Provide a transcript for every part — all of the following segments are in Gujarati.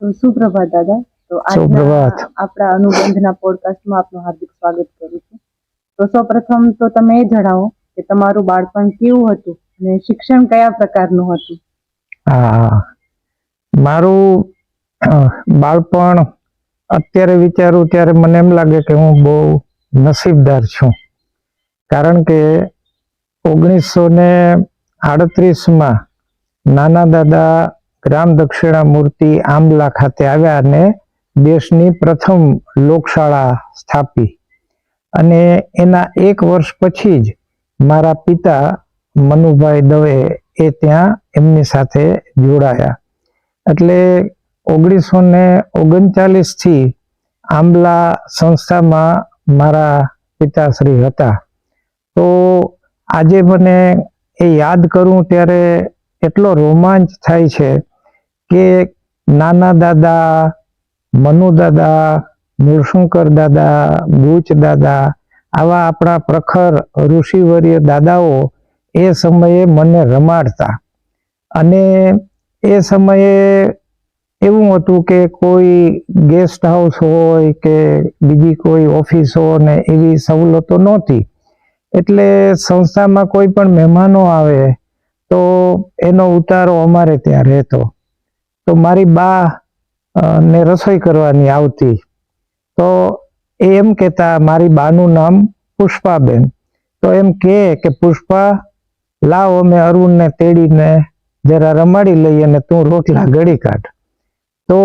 તો સુપ્રભાત દાદા. તો સુપ્રભાત. આજના આપણા અનુબંધના પોડકાસ્ટમાં આપનું હાર્દિક સ્વાગત કરું છું. તો સૌપ્રથમ તો તમે એ જણાવો કે તમારું બાળપણ કેવું હતું અને શિક્ષણ કયા પ્રકારનું હતું? હા, મારું બાળપણ અત્યારે વિચારું ત્યારે મને એમ લાગે કે હું બહુ નસીબદાર છું. કારણ કે 1938માં નાના દાદા ગ્રામ દક્ષિણામૂર્તિ આંબલા ખાતે આવ્યા અને દેશની પ્રથમ લોકશાળા સ્થાપી. અને એના 1 વર્ષ પછી જ મારા પિતા મનુભાઈ દવે એ ત્યાં એમની સાથે જોડાયા. એટલે 1939થી આંબલા સંસ્થામાં મારા પિતાશ્રી હતા. તો આજે મને એ યાદ કરું ત્યારે એટલો રોમાંચ થાય છે કે નાના દાદા, મનુ દાદા, મૂળશંકર દાદા, બુચ દાદા, આવા આપણા પ્રખર ઋષિવર્ય દાદાઓ એ સમયે મને રમાડતા. અને એ સમયે એવું હતું કે કોઈ ગેસ્ટ હાઉસ હોય કે બીજી કોઈ ઓફિસો ને એવી સવલતો નહોતી. એટલે સંસ્થામાં કોઈ પણ મહેમાનો આવે તો એનો ઉતારો અમારે ત્યાં રહેતો. તો મારી બા ને રસોઈ કરવાની આવતી. તો એમ કહેતા, મારી બાનું નામ પુષ્પાબેન, તો એમ કે પુષ્પા લાવ અમે અરુણને તેડીને જરા રમાડી લઈએ અને તું રોટલા ઘડી કાઢ. તો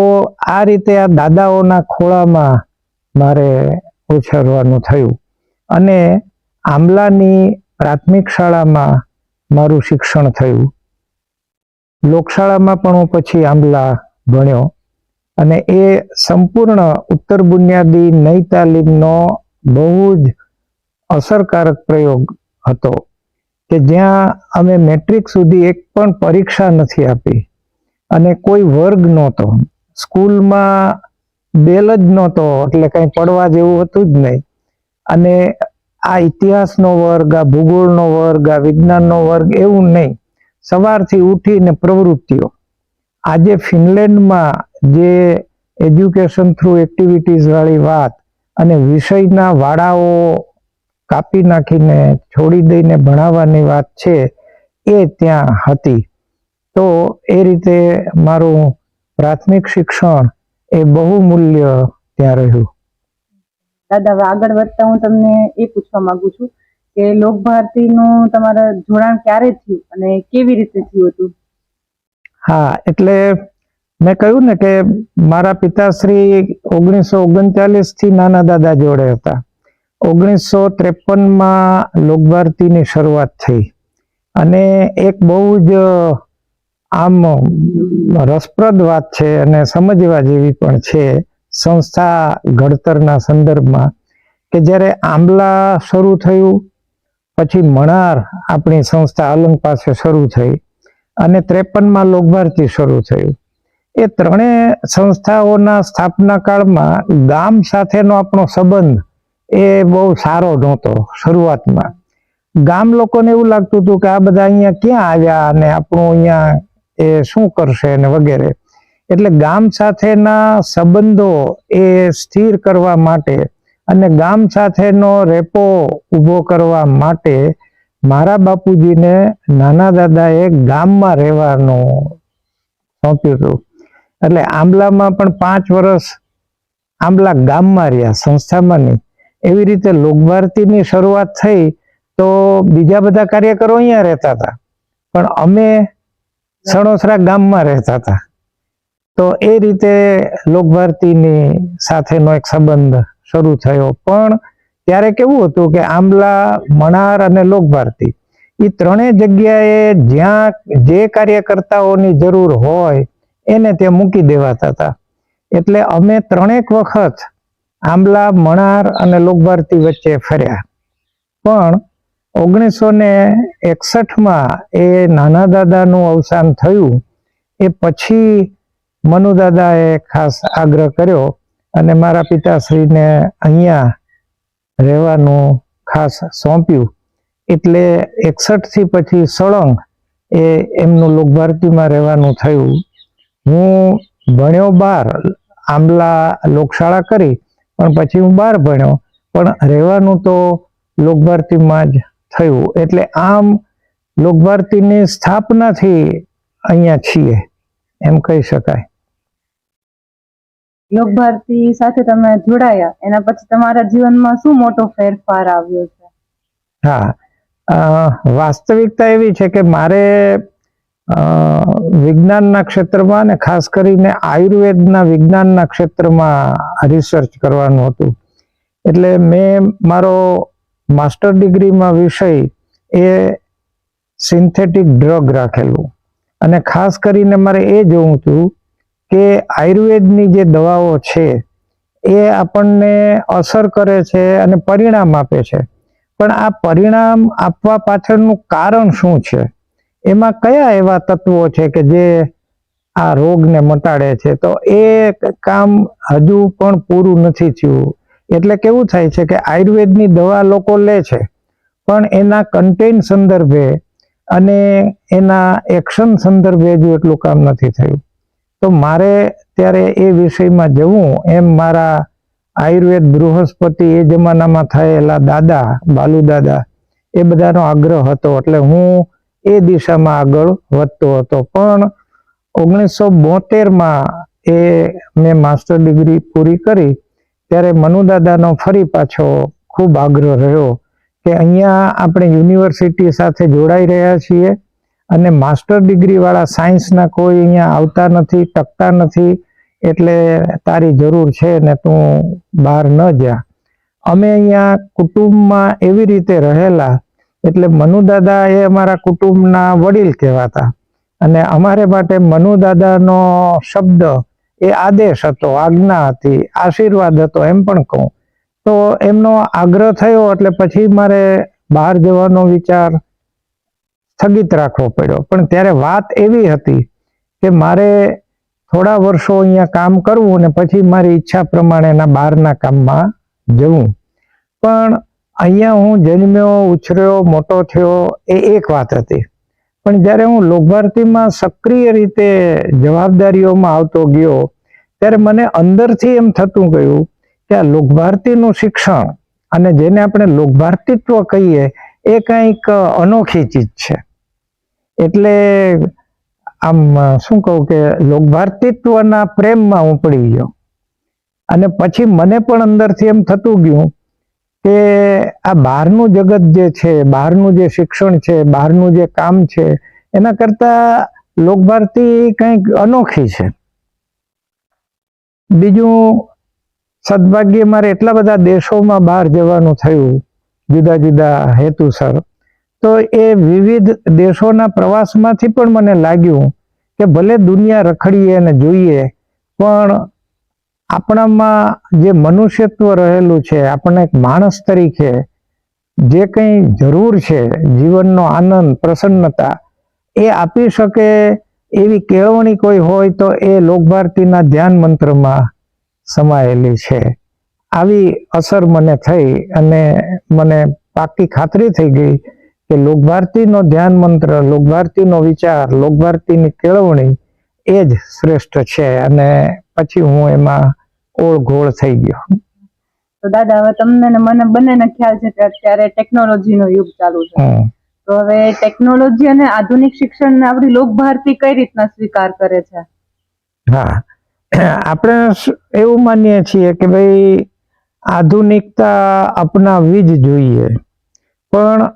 આ રીતે આ દાદાઓના ખોળામાં મારે ઉછરવાનું થયું. અને આંબલાની પ્રાથમિક શાળામાં મારું શિક્ષણ થયું. લોકશાળામાં પણ હું પછી આંબલા ભણ્યો. અને એ સંપૂર્ણ ઉત્તર બુનિયાદી નઈ તાલીમનો બહુ જ અસરકારક પ્રયોગ હતો કે જ્યાં અમે મેટ્રિક સુધી એક પણ પરીક્ષા નથી આપી અને કોઈ વર્ગ નહોતો. સ્કૂલમાં બેલ જ નહોતો, એટલે કંઈ પડવા જેવું હતું જ નહીં. અને આ ઇતિહાસનો વર્ગ, આ ભૂગોળનો વર્ગ, આ વિજ્ઞાનનો વર્ગ એવું નહીં. સવારથી ઉઠીને પ્રવૃત્તિઓ. આજે ફિનલેન્ડમાં જે એજ્યુકેશન થ્રુ એક્ટિવિટીઝ વાળી વાત અને વિષયના વાડાઓ કાપી નાખીને છોડી દઈને ભણાવવાની વાત છે એ ત્યાં હતી. તો એ રીતે મારું પ્રાથમિક શિક્ષણ એ બહુમૂલ્ય ત્યાં રહ્યું. દાદા, હવે આગળ વધતા હું તમને એ પૂછવા માંગુ છું કે લોકભારતીનું તમારા જોડાણ ક્યારે થયું અને કેવી રીતે થયું હતું? હા, એટલે મેં કહ્યું ને કે મારા પિતાશ્રી 1939થી નાના દાદા જોડે હતા. 1953માં લોકભારતીની શરૂઆત થઈ. અને એક બહુ જ આમ રસપ્રદ વાત છે અને સમજવા જેવી પણ છે સંસ્થા ઘડતરના સંદર્ભમાં, કે જ્યારે આંબલા શરૂ થયું પછી મણાર આપણી સંસ્થા અલંગ પાસે શરૂ થઈ અને 53માં લોકભારતી શરૂ થયું. એ ત્રણેય સંસ્થાઓના સ્થાપના કાળમાં ગામ સાથેનો આપણો સંબંધ એ બહુ સારો નહોતો. શરૂઆતમાં ગામ લોકોને એવું લાગતું હતું કે આ બધા અહીંયા ક્યાં આવ્યા અને આપણું અહીંયા એ શું કરશે ને વગેરે. એટલે ગામ સાથેના સંબંધો એ સ્થિર કરવા માટે અને ગામ સાથેનો રેપો ઊભો કરવા માટે મારા બાપુજીને નાના દાદાએ ગામમાં રહેવાનું સોંપ્યું હતું. એટલે આંબલામાં પણ 5 વર્ષ આંબલા ગામમાં રહ્યા, સંસ્થામાં નહીં. એવી રીતે લોકભારતીની શરૂઆત થઈ તો બીજા બધા કાર્યકરો અહીંયા રહેતા હતા, પણ અમે સણોસરા ગામમાં રહેતા હતા. તો એ રીતે લોકભારતીની સાથેનો એક સંબંધ શરૂ થયો. પણ ત્યારે કેવું હતું કે આંબલા, મણાર અને લોકભારતી એ ત્રણેય જગ્યાએ જ્યાં જે કાર્યકર્તાઓની જરૂર હોય એને ત્યાં મૂકી દેવાતા હતા. એટલે અમે 3 વખત આંબલા, મણાર અને લોકભારતી વચ્ચે ફર્યા. પણ 1961માં એ નાના દાદાનું અવસાન થયું. એ પછી મનુ દાદાએ ખાસ આગ્રહ કર્યો અને મારા પિતાશ્રીને અહીંયા રહેવાનું ખાસ સોંપ્યું. એટલે 61થી પછી સળંગ એ એમનું લોકભારતીમાં રહેવાનું થયું. હું ભણ્યો 12, આંબલા લોકશાળા કરી, પણ પછી હું 12 ભણ્યો, પણ રહેવાનું તો લોકભારતીમાં જ થયું. એટલે આમ લોકભારતીની સ્થાપનાથી અહીંયા છીએ એમ કહી શકાય. લોકભારતી સાથે તમે જોડાયા એના પછી તમારા જીવનમાં શું મોટો ફેરફાર આવ્યો છે? હા, વાસ્તવિકતા એવી છે કે મારે વિજ્ઞાનના ક્ષેત્રમાં ને ખાસ કરીને આયુર્વેદના વિજ્ઞાનના ક્ષેત્રમાં રિસર્ચ કરવાનું હતું. એટલે મેં મારો માસ્ટર ડિગ્રીમાં વિષય એ સિન્થેટિક ડ્રગ રાખેલું, અને ખાસ કરીને મારે એ જોવું હતું કે આયુર્વેદની જે દવાઓ છે એ આપણને અસર કરે છે અને પરિણામ આપે છે, પણ આ પરિણામ આપવા પાછળનું કારણ શું છે, એમાં કયા એવા તત્વો છે કે જે આ રોગને મટાડે છે. તો એ કામ હજુ પણ પૂરું નથી થયું. એટલે કેવું થાય છે કે આયુર્વેદની દવા લોકો લે છે, પણ એના કન્ટેન્ટ સંદર્ભે અને એના એક્શન સંદર્ભે હજુ એટલું કામ નથી થયું. તો મારે ત્યારે એ વિષયમાં જવું એમ મારા આયુર્વેદ બૃહસ્પતિ એ જમાનામાં થયેલા દાદા, બાલુ દાદા, એ બધાનો આગ્રહ હતો. એટલે હું એ દિશામાં આગળ વધતો હતો. પણ 1972માં એ મેં માસ્ટર ડિગ્રી પૂરી કરી ત્યારે મનુદાદાનો ફરી પાછો ખૂબ આગ્રહ રહ્યો કે અહીંયા આપણે યુનિવર્સિટી સાથે જોડાઈ રહ્યા છીએ અને માસ્ટર ડિગ્રી વાળા સાયન્સના કોઈ અહીંયા આવતા નથી, ટકતા નથી, એટલે તારી જરૂર છે ને તું બહાર ન જા. અમે અહીંયા કુટુંબમાં એવી રીતે રહેલા, એટલે મનુદાદા એ અમારા કુટુંબના વડીલ કહેવાતા, અને અમારે માટે મનુદાદાનો શબ્દ એ આદેશ હતો, આજ્ઞા હતી, આશીર્વાદ હતો એમ પણ કહું. તો એમનો આગ્રહ થયો એટલે પછી મારે બહાર જવાનો વિચાર સ્થગિત રાખવો પડ્યો. પણ ત્યારે વાત એવી હતી કે મારે થોડા વર્ષો અહીંયા કામ કરવું અને પછી મારી ઈચ્છા પ્રમાણેના બહારના કામમાં જવું. પણ અહીંયા હું જન્મ્યો, ઉછર્યો, મોટો થયો એ એક વાત હતી, પણ જ્યારે હું લોકભારતીમાં સક્રિય રીતે જવાબદારીઓમાં આવતો ગયો ત્યારે મને અંદરથી એમ થતું ગયું કે આ લોકભારતીનું શિક્ષણ અને જેને આપણે લોકભારતીત્વ કહીએ એ કંઈક અનોખી ચીજ છે. એટલે આમ શું કહું કે લોકભારતીત્વના પ્રેમમાં હું પડી ગયો. અને પછી મને પણ અંદરથી એમ થતું ગયું કે આ બહારનું જગત જે છે, બહારનું જે શિક્ષણ છે, બહારનું જે કામ છે, એના કરતા લોકભારતી કંઈક અનોખી છે. બીજું, સદભાગ્યે મારે એટલા બધા દેશોમાં બહાર જવાનું થયું જુદા જુદા હેતુસર. તો એ વિવિધ દેશોના પ્રવાસમાંથી પણ મને લાગ્યું કે ભલે દુનિયા રખડીએ અને જોઈએ, પણ આપણામાં જે મનુષ્યત્વ રહેલું છે, આપણને એક માણસ તરીકે જે કંઈ જરૂર છે, જીવનનો આનંદ, પ્રસન્નતા, એ આપી શકે એવી કેળવણી કોઈ હોય તો એ લોકભારતીના ધ્યાન મંત્રમાં સમાયેલી છે. આવી અસર મને થઈ અને મને પાકી ખાતરી થઈ ગઈ કે લોકભારતીનો ધ્યાન મંત્ર, લોકભારતીનો વિચાર, લોકભારતીની કેળવણી એ જ શ્રેષ્ઠ છે. અને પછી હું એમાં ઓળઘોળ થઈ ગયો. તો દાદા, હવે તમને ને મને બંનેને ખ્યાલ છે કે અત્યારે ટેકનોલોજીનો યુગ ચાલુ છે. તો હવે ટેકનોલોજી અને આધુનિક શિક્ષણને આપણી લોકભારતી કઈ રીતના સ્વીકાર કરે છે? હા, આપણે એવું માનીએ છીએ કે ભાઈ આધુનિકતા અપનાવવી જ જોઈએ, પણ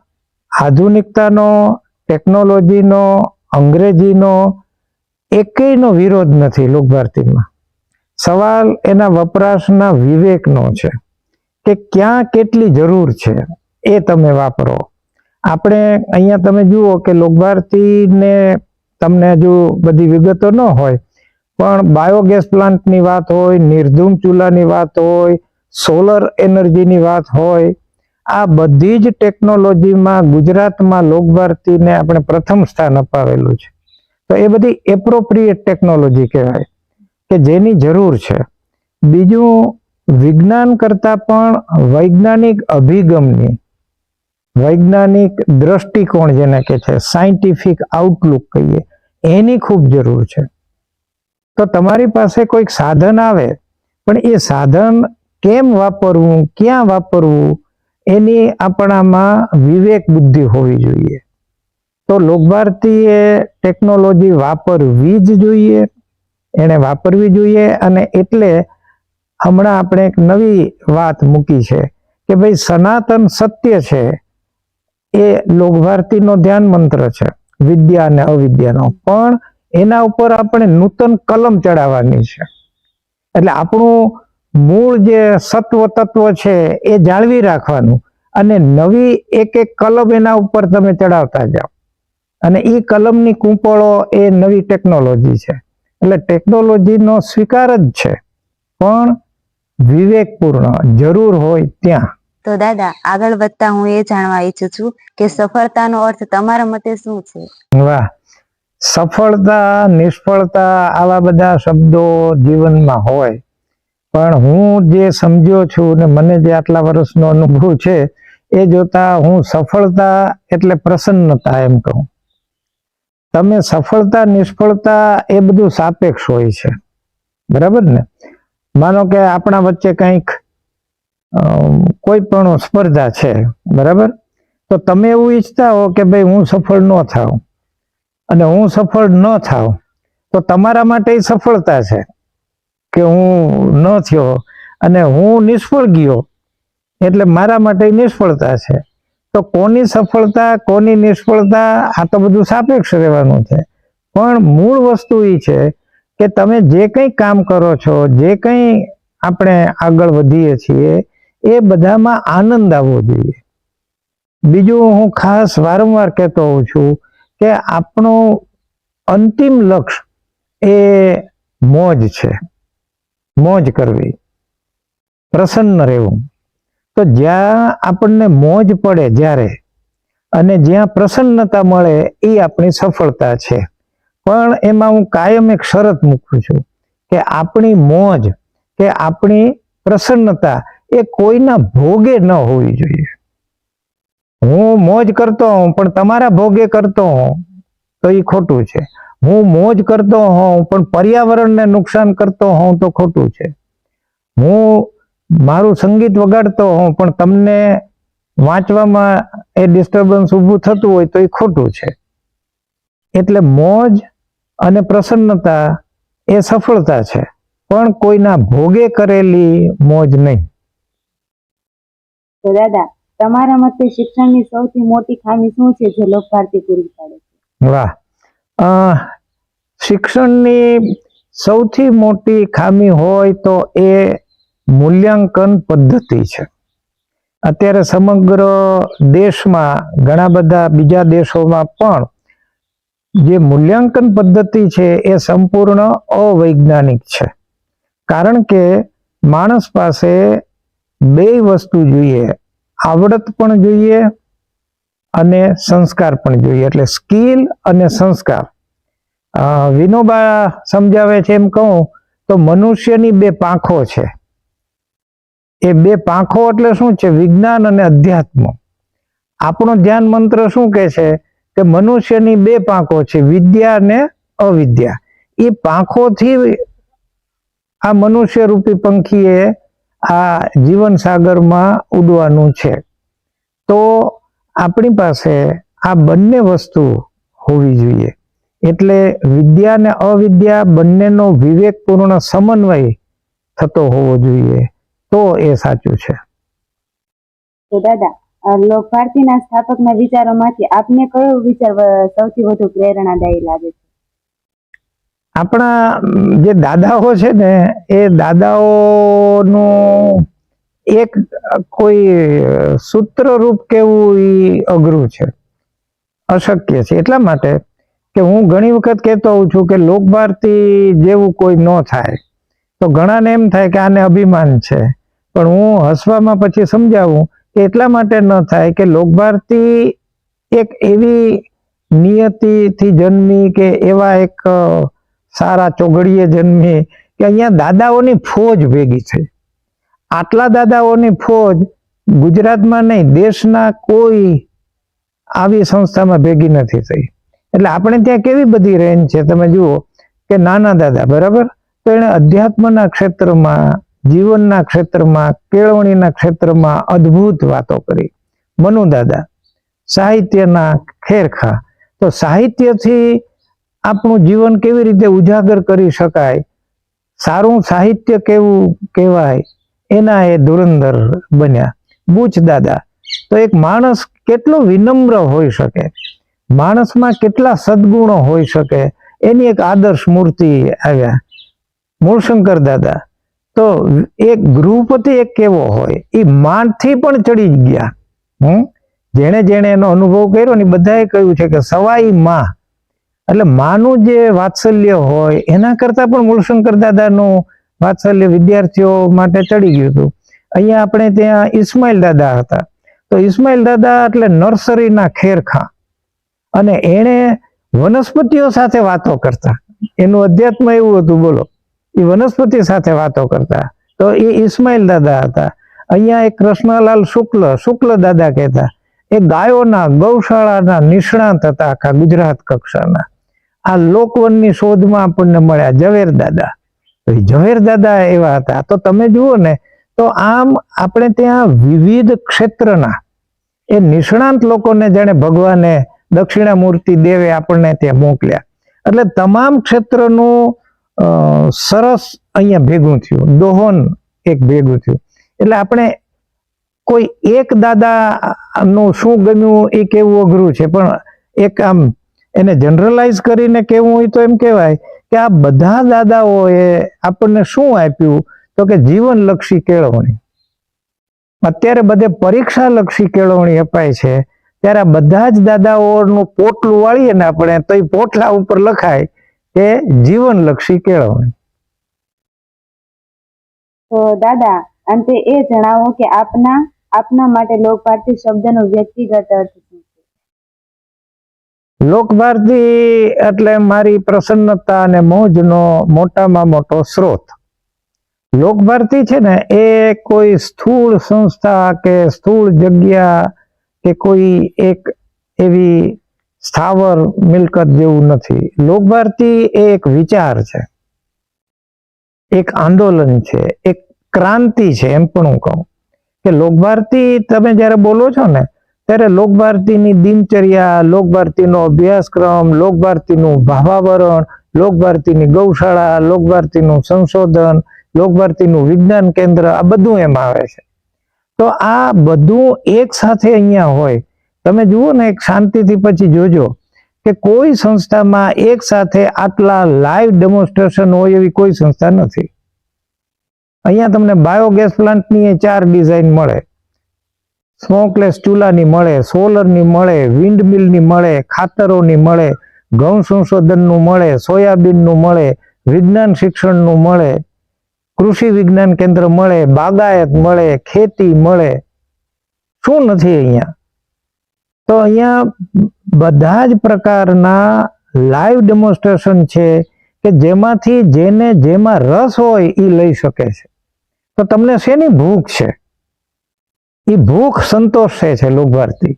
આધુનિકતાનો, ટેકનોલોજીનો, અંગ્રેજીનો એકેયનો વિરોધ નથી લોકભારતીમાં. સવાલ એના વપરાશના વિવેકનો છે કે ક્યાં કેટલી જરૂર છે એ તમે વાપરો. આપણે અહીંયા તમે જુઓ કે લોકભારતીને તમને હજુ બધી વિગતો ન હોય, પણ બાયોગેસ પ્લાન્ટની વાત હોય, નિર્ધૂમ ચૂલાની વાત હોય, સોલર એનર્જીની વાત હોય, આ બધી જ ટેકનોલોજીમાં ગુજરાતમાં લોકભારતીને આપણે પ્રથમ સ્થાન અપાવેલું છે. તો એ બધી એપ્રોપ્રિએટ ટેકનોલોજી કહેવાય કે જેની જરૂર છે. બીજું, વિજ્ઞાન કરતાં પણ વૈજ્ઞાનિક અભિગમની, વૈજ્ઞાનિક દ્રષ્ટિકોણ જેને કે છે, સાયન્ટિફિક આઉટલુક કહીએ, એની ખૂબ જરૂર છે. તો તમારી પાસે કોઈક સાધન આવે, પણ એ સાધન કેમ વાપરવું, ક્યાં વાપરવું, એની આપણામાં વિવેક બુદ્ધિ હોવી જોઈએ. તો લોકભારતીએ ટેકનોલોજી વાપરવી જ જોઈએ, એને વાપરવી જોઈએ. અને એટલે હમણાં આપણે એક નવી વાત મૂકી છે કે ભાઈ સનાતન સત્ય છે એ લોકભારતીનો ધ્યાન મંત્ર છે, વિદ્યા અને અવિદ્યાનો. પણ એના ઉપર આપણે નૂતન કલમ ચડાવવાની છે. એટલે આપણું મૂળ જે સત્વ તત્વ છે એ જાળવી રાખવાનું, અને નવી એક એક કલમ એના ઉપર તમે ચડાવતા જાઓ. અને એ કલમની કૂંપળો એ નવી ટેકનોલોજી છે. એટલે ટેકનોલોજીનો સ્વીકાર જ છે, પણ વિવેકપૂર્ણ જરૂર હોય ત્યાં. તો દાદા, આગળ વધતા હું એ જાણવા ઈચ્છું છું કે સફળતાનો અર્થ તમારા મતે શું છે? વાહ, સફળતા, નિષ્ફળતા આવા બધા શબ્દો જીવનમાં હોય, પણ હું જે સમજ્યો છું ને મને જે આટલા વર્ષનો અનુભવ છે એ જોતા હું સફળતા એટલે પ્રસન્નતા એમ કહું. તમે સફળતા નિષ્ફળતા એ બધું સાપેક્ષ હોય છે, બરાબર ને? માનો કે આપણા વચ્ચે કંઈક કોઈ પણ સ્પર્ધા છે, બરાબર? તો તમે એવું ઈચ્છતા હો કે ભાઈ હું સફળ ન થાઉં, અને હું સફળ ન થાઉં તો તમારા માટે સફળતા છે કે હું ન થયો, અને હું નિષ્ફળ ગયો એટલે મારા માટે નિષ્ફળતા છે. તો કોની સફળતા કોની નિષ્ફળતા આ તો બધું સાપેક્ષ રહેવાનું છે. પણ મૂળ વસ્તુ એ છે કે તમે જે કંઈ કામ કરો છો, જે કંઈ આપણે આગળ વધીએ છીએ, એ બધામાં આનંદ આવવો જોઈએ. બીજું હું ખાસ વારંવાર કહેતો હોઉં છું કે આપણું અંતિમ લક્ષ્ય એ મોજ છે, મોજ કરવી, પ્રસન્ન રહેવું. તો જ્યાં આપણને મોજ પડે જ્યારે, અને જ્યાં પ્રસન્નતા મળે, એ આપણી સફળતા છે. પણ એમાં હું કાયમ એક શરત મૂકું છું કે આપણી મોજ કે આપણી પ્રસન્નતા એ કોઈના ભોગે ન હોવી જોઈએ. હું મોજ કરતો હોઉં પણ તમારા ભોગે કરતો હોઉં તો એ ખોટું છે. હું મોજ કરતો હોઉં પણ પર્યાવરણને નુકસાન કરતો હોઉં તો ખોટું છે. હું મારું સંગીત વગાડતો હોઉં પણ તમને વાંચવામાં એ ડિસ્ટર્બન્સ ઊભું થતું હોય તો એ ખોટું છે. એટલે મોજ અને પ્રસન્નતા એ સફળતા છે, પણ કોઈના ભોગે કરેલી મોજ નહીં. તો દાદા, તમારા મતે શિક્ષણની સૌથી મોટી ખામી શું છે જે લોકભારતી પૂરી પાડે છે? વાહ, શિક્ષણની સૌથી મોટી ખામી હોય તો એ મૂલ્યાંકન પદ્ધતિ છે. અત્યારે સમગ્ર દેશમાં, ઘણા બધા બીજા દેશોમાં પણ જે મૂલ્યાંકન પદ્ધતિ છે એ સંપૂર્ણ અવૈજ્ઞાનિક છે. કારણ કે માણસ પાસે બે વસ્તુ જોઈએ, આવડત પણ જોઈએ અને સંસ્કાર પણ જોઈએ. એટલે સ્કિલ અને સંસ્કાર. વિનોબા સમજાવે છે એમ કહું તો મનુષ્યની બે પાંખો છે. એ બે પાંખો એટલે શું છે? વિજ્ઞાન અને અધ્યાત્મ. આપણો ધ્યાન મંત્ર શું કહે છે કે મનુષ્યની બે પાંખો છે, વિદ્યા અને અવિદ્યા. એ પાંખોથી આ મનુષ્ય રૂપી પંખીએ આ જીવન સાગરમાં ઉડવાનું છે. તો આપણી પાસે આ બંને વસ્તુ હોવી જોઈએ. એટલે વિદ્યા અને અવિદ્યા બંનેનો વિવેકપૂર્ણ સમન્વય થતો હોવો જોઈએ, તો એ સાચું છે. તો દાદા, લોકભારતીના સ્થાપકના વિચારોમાંથી આપને કયો વિચાર સૌથી વધુ પ્રેરણાદાયી લાગે છે? આપણા જે દાદાઓ છે ને, એ દાદાઓનું એક કોઈ સૂત્રરૂપ કેવું એ અઘરું છે, અશક્ય છે. એટલા માટે કે હું ઘણી વખત કહેતો હોઉં છું કે લોકભારતી જેવું કોઈ ન થાય. તો ઘણાને એમ થાય કે આને અભિમાન છે, પણ હું હસવામાં પછી સમજાવું કે એટલા માટે ન થાય કે લોકભારતી એક એવી નિયતિથી જન્મી કે એવા એક સારા ચોઘડીએ જન્મી કે અહીંયા દાદાઓની ફોજ ભેગી થઈ. આટલા દાદાઓની ફોજ ગુજરાતમાં નહીં, દેશના કોઈ આવી સંસ્થામાં ભેગી નથી થઈ. એટલે આપણે ત્યાં કેવી બધી રેન્જ છે તમે જુઓ કે નાના દાદા, બરાબર, તો એણે અધ્યાત્મના ક્ષેત્રમાં, જીવનના ક્ષેત્રમાં, કેળવણીના ક્ષેત્રમાં અદ્ભુત વાતો કરી. મનુ દાદા સાહિત્યના ખેરખા. તો સાહિત્યથી આપણું જીવન કેવી રીતે ઉજાગર કરી શકાય, સારું સાહિત્ય કેવું કહેવાય, એના એ ધુરંધર બન્યા. બુચ દાદા, તો એક માણસ કેટલો વિનમ્ર હોઈ શકે, માણસમાં કેટલા સદગુણો હોઈ શકે, એની એક આદર્શ મૂર્તિ આવ્યા. મૂળશંકર દાદા, તો એક ગૃહપતિ એક કેવો હોય, એ માંડથી પણ ચડી ગયા. જેણે જેણે એનો અનુભવ કર્યો ને બધાએ કહ્યું છે કે સવાઈ માં, એટલે માનું જે વાત્સલ્ય હોય એના કરતા પણ મૂળશંકર દાદાનું વાત્સલ્ય વિદ્યાર્થીઓ માટે ચડી ગયું હતું. અહીંયા આપણે ત્યાં ઇસ્માઇલ દાદા હતા, તો ઇસ્માઇલ દાદા એટલે નર્સરીના ખેરખા, અને એણે વનસ્પતિઓ સાથે વાતો કરતા. એનું અધ્યાત્મ એવું હતું, બોલો, એ વનસ્પતિ સાથે વાતો કરતા. તો એ ઇસ્માઇલ દાદા હતા. અહીંયા એક કૃષ્ણલાલ શુક્લ દાદા કહેતા, એ ગાયોના ગૌશાળાના નિષ્ણાંત હતા, આખા ગુજરાત કક્ષાના. આ લોકવનની શોધમાં આપણને મળ્યા ઝવેર દાદા. ઝવેર દાદા એવા હતા. તો તમે જુઓ ને, તો આમ આપણે ત્યાં વિવિધ ક્ષેત્રના એ નિષ્ણાંત લોકોને જાણે ભગવાને દક્ષિણામૂર્તિ દેવે આપણને ત્યાં મોકલ્યા. એટલે તમામ ક્ષેત્રનું સરસ અહીંયા ભેગું થયું, દોહન એક ભેગું થયું. એટલે આપણે કોઈ એક દાદાનું શું ગમ્યું એ કેવું અઘરું છે, પણ એક આમ એને જનરલાઇઝ કરીને કેવું હોય તો એમ કહેવાય કે આ બધા દાદાઓએ આપણને શું આપ્યું, તો કે જીવનલક્ષી કેળવણી. અત્યારે બધે પરીક્ષાલક્ષી કેળવણી અપાય છે, ત્યારે આ બધા જ દાદાઓનું પોટલું વાળીએ ને આપણે, તો એ પોટલા ઉપર લખાય કે જીવનલક્ષી કેળવણી. તો દાદા, અંતે એ જણાવો કે આપના માટે લોકભારતી શબ્દનો વ્યક્તિગત અર્થ શું છે? લોકભારતી એટલે મારી પ્રસન્નતા અને મોજનો મોટામાં મોટો સ્ત્રોત. લોકભારતી છે ને, એ કોઈ સ્થૂળ સંસ્થા કે સ્થૂળ જગ્યા કે કોઈ એક એવી સ્થાવર મિલકત જેવું નથી. લોકભારતી એ એક વિચાર છે, એક આંદોલન છે, એક ક્રાંતિ છે. એમ પણ હું કહું કે લોકભારતી તમે જ્યારે બોલો છો ને, ત્યારે લોકભારતીની દિનચર્યા, લોકભારતીનો અભ્યાસક્રમ, લોકભારતીનું ભાવાવરણ, લોકભારતીની ગૌશાળા, લોકભારતીનું સંશોધન, લોકભારતીનું વિજ્ઞાન કેન્દ્ર, આ બધું એમાં આવે છે. તો આ બધું એક સાથે અહીંયા હોય. તમે જુઓ ને, એક શાંતિથી પછી જોજો કે કોઈ સંસ્થામાં એક સાથે આટલા લાઈવ ડેમોન્સ્ટ્રેશન હોય એવી કોઈ સંસ્થા નથી. અહીંયા તમને બાયોગેસ પ્લાન્ટની 4 ડિઝાઇન મળે, સ્મોકલેસ ચૂલાની મળે, સોલરની મળે, વિન્ડ મિલની મળે, ખાતરોની મળે, ઘઉં સંશોધનનું મળે, સોયાબીનનું મળે, વિજ્ઞાન શિક્ષણનું મળે, કૃષિ વિજ્ઞાન કેન્દ્ર મળે, બાગાયત મળે, ખેતી મળે. શું નથી અહીંયા? તો અહીંયા બધા જ પ્રકારના લાઈવ ડેમોન્સ્ટ્રેશન છે કે જેમાંથી જેને જેમાં રસ હોય એ લઈ શકે છે. તો તમને શેની ભૂખ છે? એ ભૂખ સંતોષે છે લોકભારતી.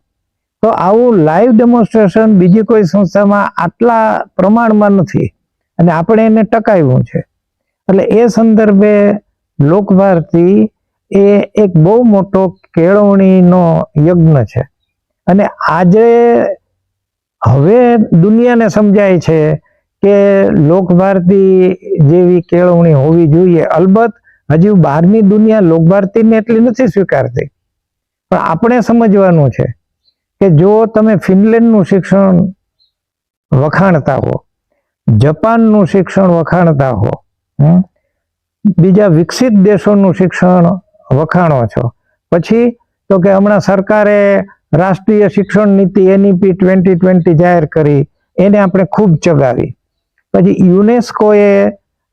તો આવું લાઈવ ડેમોન્સ્ટ્રેશન બીજી કોઈ સંસ્થામાં આટલા પ્રમાણમાં નથી, અને આપણે એને ટકાવ્યું છે. એટલે એ સંદર્ભે લોકભારતી એ એક બહુ મોટો કેળવણીનો યજ્ઞ છે. અને આજે હવે દુનિયાને સમજાય છે કે લોકભારતી જેવી કેળવણી હોવી જોઈએ. અલબત્ત હજી બહારની દુનિયા લોકભારતીને એટલી નથી સ્વીકારતી, પણ આપણે સમજવાનું છે કે જો તમે ફિનલેન્ડનું શિક્ષણ વખાણતા હો, જાપાનનું શિક્ષણ વખાણતા હો, બીજા વિકસિત દેશોનું શિક્ષણ વખાણો છો, પછી તો કે હમણાં સરકારે રાષ્ટ્રીય શિક્ષણ નીતિ NEP 2020 જાહેર કરી, એને આપણે ખૂબ ચગાવી. પછી યુનેસ્કોએ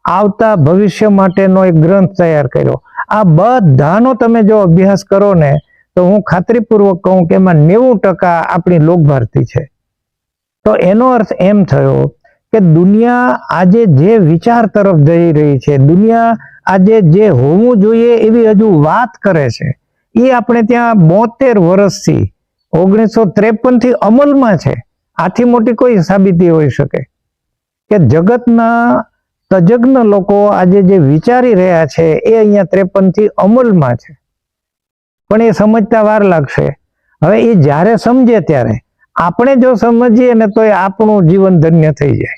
આવતા ભવિષ્ય માટેનો એક ગ્રંથ તૈયાર કર્યો. આ બધાનો તમે જો અભ્યાસ કરો ને, તો હું ખાતરીપૂર્વક કહું કે એમાં 90% આપણી લોકભારતી છે. તો એનો અર્થ એમ થયો કે દુનિયા આજે જે વિચાર તરફ જઈ રહી છે, દુનિયા આજે જે હોવું જોઈએ એવી હજુ વાત કરે છે, એ આપણે ત્યાં 72 વર્ષથી 1953 થી અમલમાં છે. આથી મોટી કોઈ સાબિતી હોઈ શકે કે જગતના તજજ્ઞ લોકો આજે જે વિચારી રહ્યા છે એ અહીંયા 53 થી અમલમાં છે, પણ એ સમજતા વાર લાગશે. હવે એ જ્યારે સમજે ત્યારે આપણે જો સમજીએ ને તો એ આપણું જીવન ધન્ય થઈ જાય.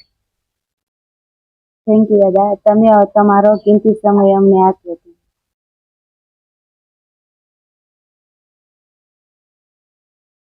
થેન્ક યુ દાદા, તમે તમારો કિંમતી સમય અમને આપ્યો.